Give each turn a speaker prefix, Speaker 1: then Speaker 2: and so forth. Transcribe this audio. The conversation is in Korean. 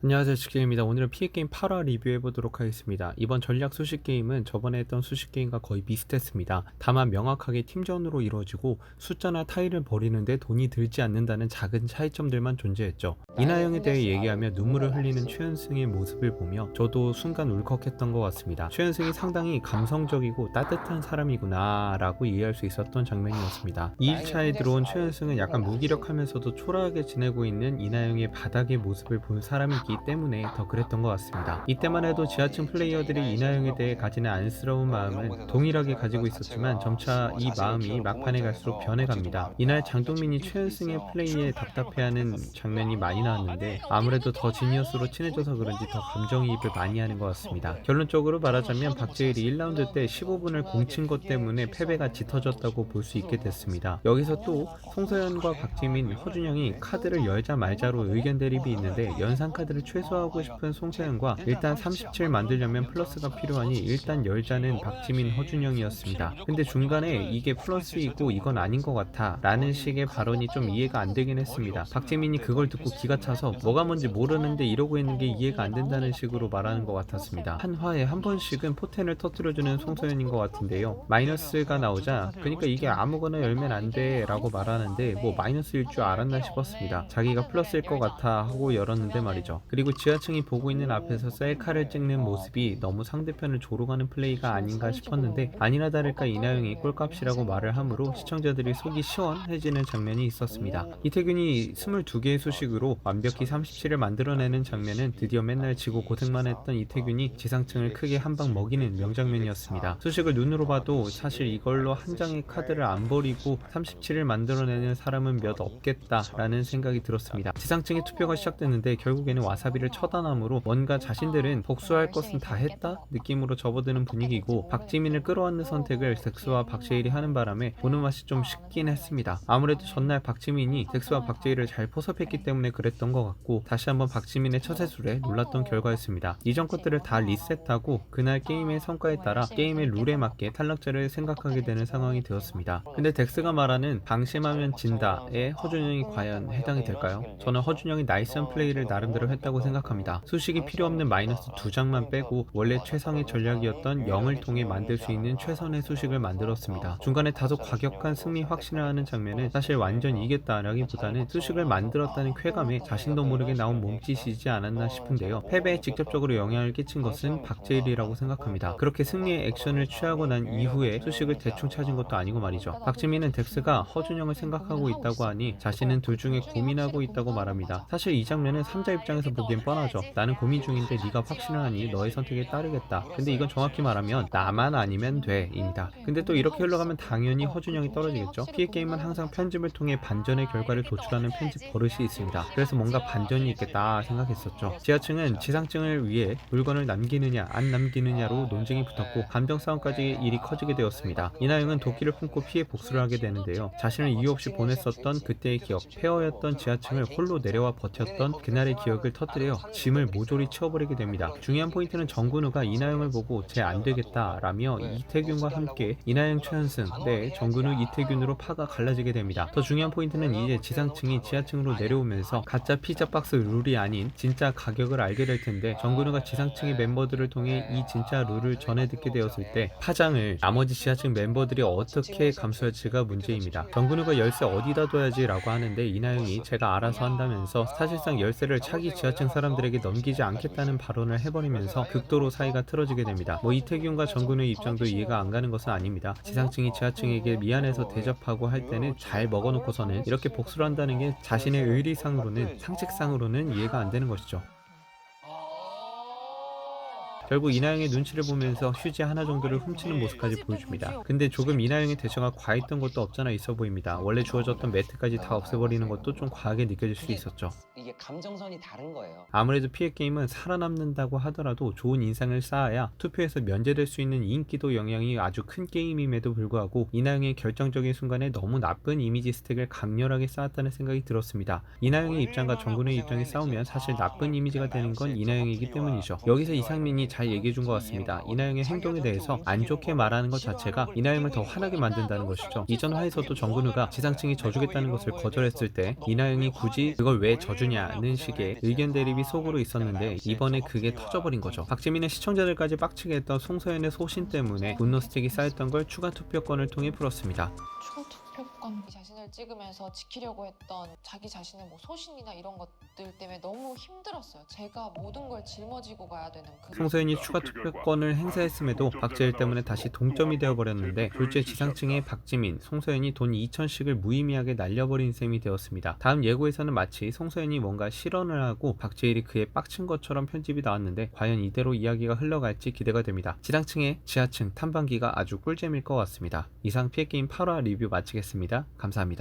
Speaker 1: 안녕하세요, 지게임입니다. 오늘은 피해게임 8화 리뷰해보도록 하겠습니다. 이번 전략 수식게임은 저번에 했던 수식게임과 거의 비슷했습니다. 다만 명확하게 팀전으로 이루어지고 숫자나 타일을 버리는데 돈이 들지 않는다는 작은 차이점들만 존재했죠. 이나영에 대해 얘기하며 눈물을 흘리는 최은승의 모습을 보며 저도 순간 울컥했던 것 같습니다. 최은승이 상당히 감성적이고 따뜻한 사람이구나 라고 이해할 수 있었던 장면이었습니다. 2일차에 들어온 최은승은 약간 무기력하면서도 초라하게 지내고 있는 이나영의 바닥의 모습을 본 사람이기 때문에 더 그랬던 것 같습니다. 이때만 해도 지하층 플레이어들이 이나영에 대해 가지는 안쓰러운 마음은 동일하게 가지고 있었지만 점차 이 마음이 막판에 갈수록 변해갑니다. 이날 장동민이 최은승의 플레이에 답답해하는 장면이 많이 나왔는데 아무래도 더 지니어스로 친해져서 그런지 더 감정이입을 많이 하는 것 같습니다. 결론적으로 말하자면 박재일이 1라운드 때 15분을 공친 것 때문에 패배가 짙어졌다고 볼 수 있게 됐습니다. 여기서 또 송서현과 박지민, 허준영이 카드를 열자 말자로 의견 대립이 있는데 연상 카드를 최소화하고 싶은 송서현과 일단 37 만들려면 플러스가 필요하니 일단 열자는 박지민, 허준영이었습니다. 근데 중간에 이게 플러스이고 이건 아닌 것 같아 라는 식의 발언이 좀 이해가 안 되긴 했습니다. 박지민이 그걸 듣고 기가 차서 뭐가 뭔지 모르는데 이러고 있는 게 이해가 안 된다는 식으로 말하는 것 같았습니다. 한 화에 한 번씩은 포텐을 터뜨려주는 송서현인 것 같은데요. 마이너스가 나오자 그러니까 이게 아무거나 열면 안 돼 라고 말하는데 뭐 마이너스일 줄 알았나 싶었습니다. 자기가 플러스일 것 같아 하고 열었는데 말이죠. 그리고 지하층이 보고 있는 앞에서 셀카를 찍는 모습이 너무 상대편을 조롱하는 플레이가 아닌가 싶었는데 아니나 다를까 이나영이 꼴값이라고 말을 하므로 시청자들이 속이 시원해지는 장면이 있었습니다. 이태균이 22개의 수식으로 완벽히 37을 만들어내는 장면은 드디어 맨날 지고 고생만 했던 이태균이 지상층을 크게 한 방 먹이는 명장면이었습니다. 수식을 눈으로 봐도 사실 이걸로 한 장의 카드를 안 버리고 37을 만들어내는 사람은 몇 없겠다라는 생각이 들었습니다. 지상층의 투표가 시작됐는데 결국에는 와사비를 처단함으로 뭔가 자신들은 복수할 것은 다 했다 느낌으로 접어드는 분위기고 박지민을 끌어안는 선택을 덱스와 박재일이 하는 바람에 보는 맛이 좀 식긴 했습니다. 아무래도 전날 박지민이 덱스와 박재일을 잘 포섭했기 때문에 그랬던 것 같고 다시 한번 박지민의 처세술에 놀랐던 결과였습니다. 이전 것들을 다 리셋하고 그날 게임의 성과에 따라 게임의 룰에 맞게 탈락자를 생각하게 되는 상황이 되었습니다. 근데 덱스가 말하는 방심하면 진다에 허준영이 과연 해당이 될까요? 저는 허준영이 나이스한 플레이를 나름대로 했다고 생각합니다. 수식이 필요 없는 마이너스 2장만 빼고 원래 최상의 전략이었던 0을 통해 만들 수 있는 최선의 수식을 만들었습니다. 중간에 다소 과격한 승리 확신을 하는 장면은 사실 완전 이겼다라기보다는 수식을 만들었다는 쾌감에 자신도 모르게 나온 몸짓이지 않았나 싶은데요. 패배에 직접적으로 영향을 끼친 것은 박재일이라고 생각합니다. 그렇게 승리의 액션을 취하고 난 이후에 수식을 대충 찾은 것도 아니고 말이죠. 박지민은 덱스가 허준영을 생각하고 있다고 하니 자신은 둘 중에 고민하고 있다고 말합니다. 사실 이 장면은 3자 입장에서 보기엔 뻔하죠. 나는 고민 중인데 네가 확신을 하니 너의 선택에 따르겠다. 근데 이건 정확히 말하면 나만 아니면 돼 입니다. 근데 또 이렇게 흘러가면 당연히 허준영이 떨어지겠죠. 피해게임은 항상 편집을 통해 반전의 결과를 도출하는 편집 버릇이 있습니다. 그래서 뭔가 반전이 있겠다 생각했었죠. 지하층은 지상층을 위해 물건을 남기느냐 안 남기느냐로 논쟁이 붙었고 감정 싸움까지 일이 커지게 되었습니다. 이나영은 도끼를 품고 피해 복수를 하게 되는데요. 자신을 이유 없이 보냈었던 그때의 기억, 폐허였던 지하층을 홀로 내려와 버텼던 그날의 기억을 터뜨려 짐을 모조리 치워버리게 됩니다. 중요한 포인트는 정근우가 이나영을 보고 쟤 안되겠다 라며 이태균과 함께 이나영 최은승, 정근우 이태균으로 파가 갈라지게 됩니다. 더 중요한 포인트는 이제 지상층이 지하층으로 내려오면서 가짜 피자박스 룰이 아닌 진짜 가격을 알게 될 텐데 정근우가 지상층의 멤버들을 통해 이 진짜 룰을 전해 듣게 되었을 때 파장을 나머지 지하층 멤버들이 어떻게 감수할지가 문제입니다. 정근우가 열쇠 어디다 둬야지 라고 하는데 이나영이 제가 알아서 한다면서 사실상 열쇠를 차기 지하층 사람들에게 넘기지 않겠다는 발언을 해버리면서 극도로 사이가 틀어지게 됩니다. 이태균과 정근우의 입장도 이해가 안 가는 것은 아닙니다. 지상층이 지하층에게 미안해서 대접하고 할 때는 잘 먹어놓고서는 이렇게 복수를 한다는 게 자신의 의리상으로는 상식상으로는 이해가 안 되는 것이죠. 결국 이나영의 눈치를 보면서 휴지 하나 정도를 훔치는 모습까지 보여줍니다. 근데 조금 이나영의 대처가 과했던 것도 없잖아 있어 보입니다. 원래 주어졌던 매트까지 다 없애버리는 것도 좀 과하게 느껴질 수 있었죠.
Speaker 2: 이게 감정선이 다른 거예요.
Speaker 1: 아무래도 피해게임은 살아남는다고 하더라도 좋은 인상을 쌓아야 투표에서 면제될 수 있는 인기도 영향이 아주 큰 게임임에도 불구하고 이나영의 결정적인 순간에 너무 나쁜 이미지 스택을 강렬하게 쌓았다는 생각이 들었습니다. 이나영의 입장과 정근우의 입장이 싸우면 사실 나쁜 이미지가 되는 건 이나영이기 때문이죠. 여기서 이상민이 잘 얘기해준 것 같습니다. 이나영의 행동에 대해서 안 좋게 말하는 것 자체가 이나영을 더 화나게 만든다는 것이죠. 이전 화에서도 정근우가 지상층이 져주겠다는 것을 거절했을 때 이나영이 굳이 그걸 왜 져주냐는 식의 의견 대립이 속으로 있었는데 이번에 그게 터져버린 거죠. 박지민은 시청자들까지 빡치게 했던 송서연의 소신 때문에 분노 스틱이 쌓였던 걸 추가 투표권을 통해 풀었습니다.
Speaker 3: 추가 투표권 자신을 찍으면서 지키려고 했던 자기 자신의 뭐 소신이나 이런 것들 때문에 너무 힘들었어요. 제가 모든 걸 짊어지고 가야 되는 그
Speaker 1: 송서연이 추가 투표권을 행사했음에도 박재일 때문에 다시 동점이 되어버렸는데 졸지에 지상층의 박지민, 송서연이 돈 2,000씩을 무의미하게 날려버린 셈이 되었습니다. 다음 예고에서는 마치 송서연이 뭔가 실언을 하고 박재일이 그에 빡친 것처럼 편집이 나왔는데 과연 이대로 이야기가 흘러갈지 기대가 됩니다. 지상층의 지하층 탐방기가 아주 꿀잼일 것 같습니다. 이상 피해게임 8화 리뷰 마치겠습니다. 감사합니다.